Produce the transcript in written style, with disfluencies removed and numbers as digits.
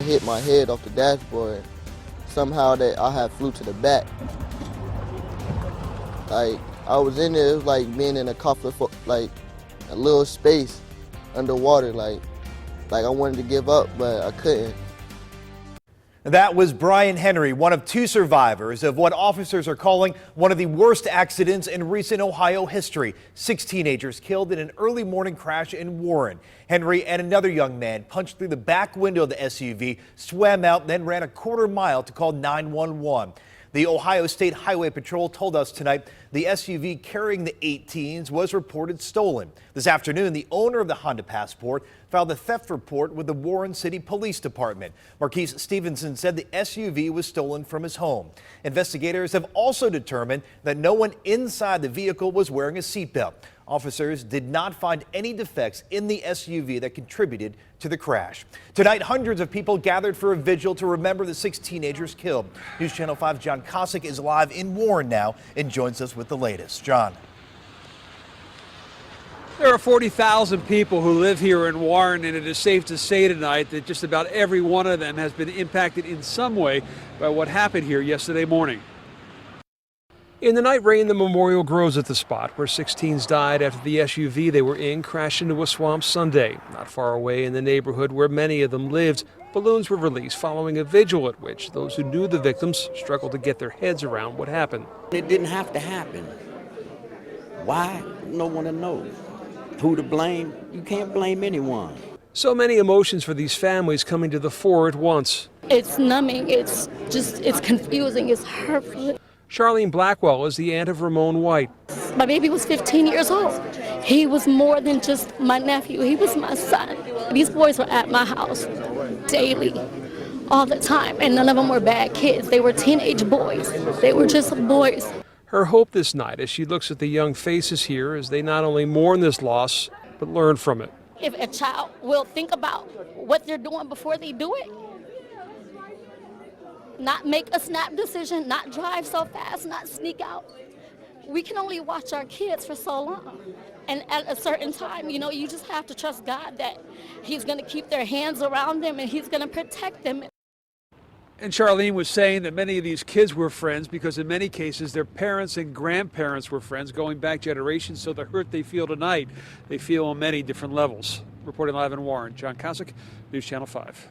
hit my head off the dashboard. Somehow that I had flew to the back. Like, I was in there, it was like being in a coffin, like a little space underwater. Like I wanted to give up, but I couldn't. That was Brian Henry, one of two survivors of what officers are calling one of the worst accidents in recent Ohio history. 6 teenagers killed in an early morning crash in Warren. Henry and another young man punched through the back window of the SUV, swam out, then ran a quarter mile to call 911. The Ohio State Highway Patrol told us tonight the SUV carrying the 8 teens was reported stolen. This afternoon, the owner of the Honda Passport filed a theft report with the Warren City Police Department. Marquise Stevenson said the SUV was stolen from his home. Investigators have also determined that no one inside the vehicle was wearing a seatbelt. Officers did not find any defects in the SUV that contributed to the crash. Tonight, hundreds of people gathered for a vigil to remember the 6 teenagers killed. News Channel 5's John Cossack is live in Warren now and joins us with the latest. John. There are 40,000 people who live here in Warren, and it is safe to say tonight that just about every one of them has been impacted in some way by what happened here yesterday morning. In the night rain, the memorial grows at the spot where 6 teens died after the SUV they were in crashed into a swamp Sunday. Not far away in the neighborhood where many of them lived, balloons were released following a vigil at which those who knew the victims struggled to get their heads around what happened. It didn't have to happen. Why? No one knows. Who to blame? You can't blame anyone. So many emotions for these families coming to the fore at once. It's numbing, it's confusing, it's hurtful. Charlene Blackwell is the aunt of Ramon White. My baby was 15 years old. He was more than just my nephew, he was my son. These boys were at my house daily, all the time, and none of them were bad kids. They were teenage boys. They were just boys. Her hope this night as she looks at the young faces here is they not only mourn this loss, but learn from it. If a child will think about what they're doing before they do it, not make a snap decision, not drive so fast, not sneak out. We can only watch our kids for so long. And at a certain time, you just have to trust God that He's going to keep their hands around them and He's going to protect them. And Charlene was saying that many of these kids were friends because in many cases their parents and grandparents were friends going back generations, so the hurt they feel tonight, they feel on many different levels. Reporting live in Warren, John Cossack, News Channel 5.